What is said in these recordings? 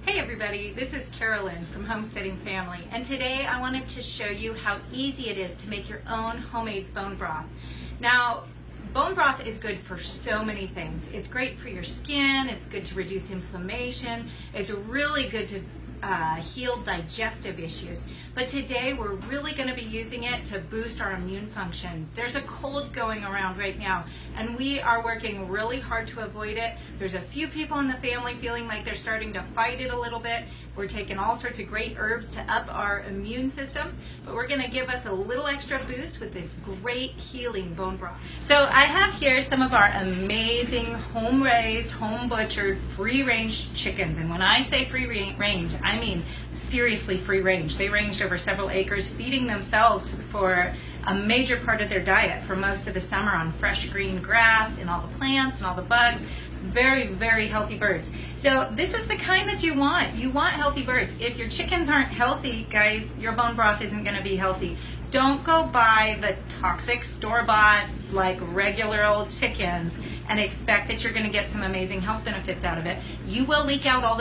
Hey everybody, this is Carolyn from Homesteading Family, and today I wanted to show you how easy it is to make your own homemade bone broth. Now, bone broth is good for so many things. It's great for your skin, it's good to reduce inflammation, it's really good to heal digestive issues. But today we're really going to be using it to boost our immune function. There's a cold going around right now, and we are working really hard to avoid it. There's a few people in the family feeling like they're starting to fight it a little bit. We're taking all sorts of great herbs to up our immune systems, but we're going to give us a little extra boost with this great healing bone broth. So I have here some of our amazing home-raised, home-butchered, free-range chickens. And when I say free-range, I mean seriously free-range. They ranged over several acres, feeding themselves for a major part of their diet for most of the summer on fresh green grass and all the plants and all the bugs. Very, very healthy birds. So this is the kind that you want. You want healthy birds. If your chickens aren't healthy, guys, your bone broth isn't going to be healthy. Don't go buy the toxic store-bought, like regular old chickens and expect that you're going to get some amazing health benefits out of it. You will leach out all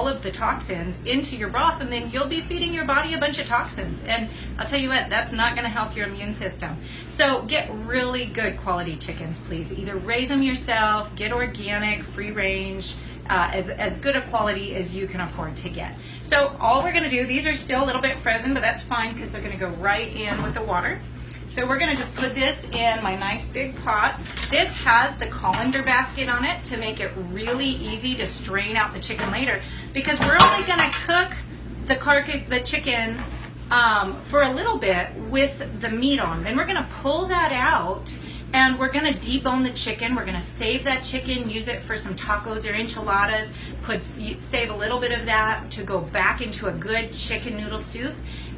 of the toxins into your broth, and then you'll be feeding your body a bunch of toxins. And I'll tell you what, that's not going to help your immune system. So get really good quality chickens, please. Either raise them yourself, get organic, free range, as good a quality as you can afford to get. So all we're going to do, these are still a little bit frozen, but that's fine because they're going to go right in with the water. So we're going to just put this in my nice big pot. This has the colander basket on it to make it really easy to strain out the chicken later, because we're only going to cook the chicken for a little bit with the meat on. Then we're going to pull that out and we're going to debone the chicken. We're going to save that chicken, use it for some tacos or enchiladas, save a little bit of that to go back into a good chicken noodle soup.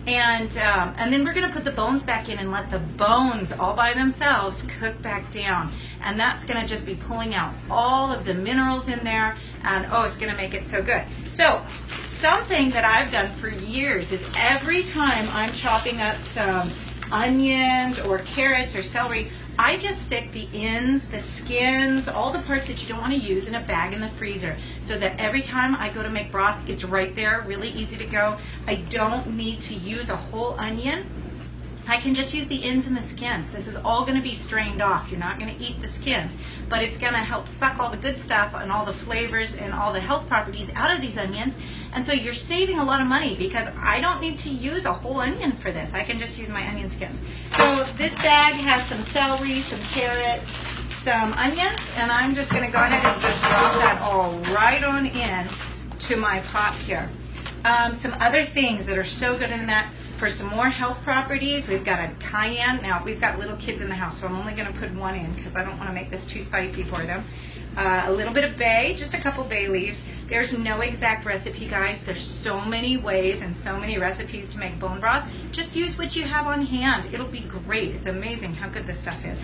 And then we're going to put the bones back in and let the bones all by themselves cook back down. And that's going to just be pulling out all of the minerals in there, and oh, it's going to make it so good. So something that I've done for years is every time I'm chopping up some onions or carrots or celery, I just stick the ends, the skins, all the parts that you don't want to use in a bag in the freezer, so that every time I go to make broth, it's right there, really easy to go. I don't need to use a whole onion. I can just use the ends and the skins. This is all going to be strained off. You're not going to eat the skins, but it's going to help suck all the good stuff and all the flavors and all the health properties out of these onions. And so you're saving a lot of money, because I don't need to use a whole onion for this. I can just use my onion skins. So this bag has some celery, some carrots, some onions, and I'm just going to go ahead and just drop that all right on in to my pot here. Some other things that are so good in that, for some more health properties, we've got a cayenne. Now, we've got little kids in the house, so I'm only going to put one in because I don't want to make this too spicy for them. A little bit of bay, just a couple bay leaves. There's no exact recipe, guys. There's so many ways and so many recipes to make bone broth. Just use what you have on hand. It'll be great. It's amazing how good this stuff is.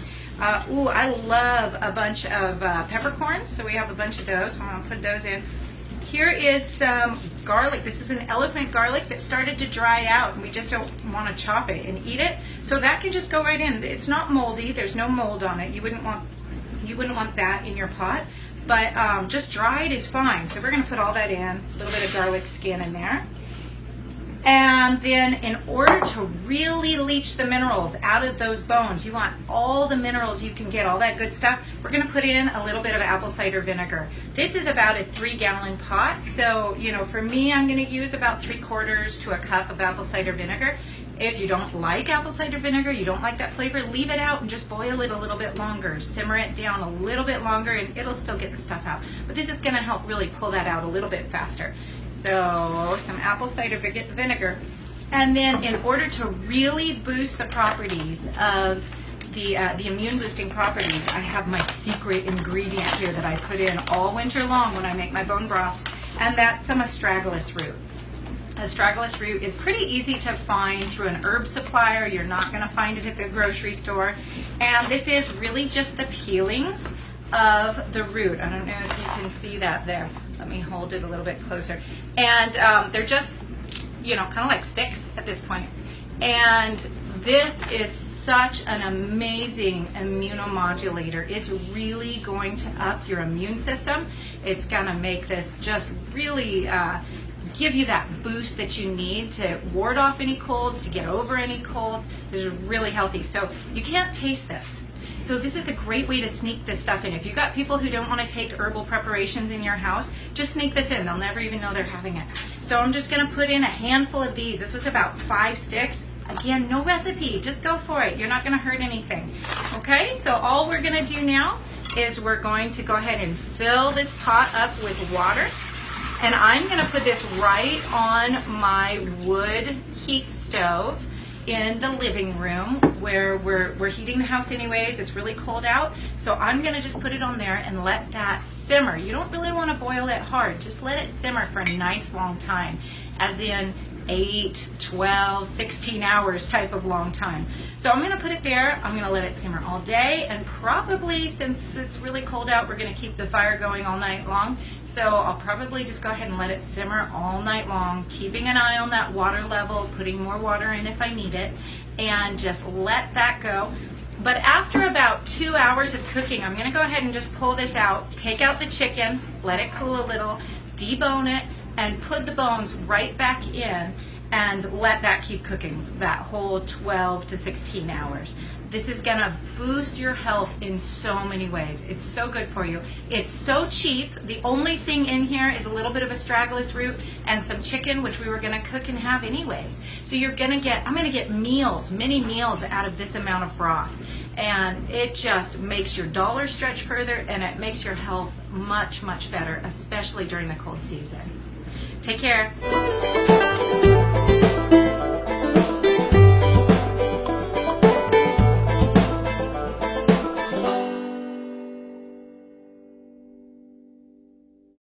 Ooh, I love a bunch of peppercorns, so we have a bunch of those, so I'm going to put those in. Here is some garlic. This is an elephant garlic that started to dry out, and we just don't want to chop it and eat it. So that can just go right in. It's not moldy. There's no mold on it. You wouldn't want that in your pot, but just dried is fine. So we're going to put all that in, a little bit of garlic skin in there. And then in order to really leach the minerals out of those bones, you want all the minerals you can get, all that good stuff, we're going to put in a little bit of apple cider vinegar. This is about a 3-gallon pot, so you know, for me, I'm going to use about 3/4 to a cup of apple cider vinegar. If you don't like apple cider vinegar, you don't like that flavor, leave it out and just boil it a little bit longer. Simmer it down a little bit longer and it'll still get the stuff out. But this is going to help really pull that out a little bit faster. So some apple cider vinegar. And then in order to really boost the properties of the immune boosting properties, I have my secret ingredient here that I put in all winter long when I make my bone broths, and that's some astragalus root. Astragalus root is pretty easy to find through an herb supplier. You're not going to find it at the grocery store. And this is really just the peelings of the root. I don't know if you can see that there. Let me hold it a little bit closer. And they're just, you know, kind of like sticks at this point. And this is such an amazing immunomodulator. It's really going to up your immune system. It's gonna make this just really give you that boost that you need to ward off any colds, to get over any colds. This is really healthy. So you can't taste this. So this is a great way to sneak this stuff in. If you've got people who don't want to take herbal preparations in your house, just sneak this in. They'll never even know they're having it. So I'm just gonna put in a handful of these. This was about 5 sticks. Again, no recipe, just go for it. You're not gonna hurt anything. Okay, so all we're gonna do now is we're going to go ahead and fill this pot up with water. And I'm gonna put this right on my wood heat stove in the living room where we're heating the house anyways. It's really cold out. So I'm gonna just put it on there and let that simmer. You don't really wanna boil it hard. Just let it simmer for a nice long time, as in 8, 12, 16 hours type of long time. So I'm gonna put it there. I'm gonna let it simmer all day, and probably, since it's really cold out, we're gonna keep the fire going all night long. So I'll probably just go ahead and let it simmer all night long, keeping an eye on that water level, putting more water in if I need it, and just let that go. But after about 2 hours of cooking, I'm gonna go ahead and just pull this out, take out the chicken, let it cool a little, debone it, and put the bones right back in and let that keep cooking that whole 12 to 16 hours. This is gonna boost your health in so many ways. It's so good for you. It's so cheap. The only thing in here is a little bit of astragalus root and some chicken, which we were gonna cook and have anyways. So you're gonna get, I'm gonna get meals, many meals out of this amount of broth. And it just makes your dollar stretch further, and it makes your health much, much better, especially during the cold season. Take care.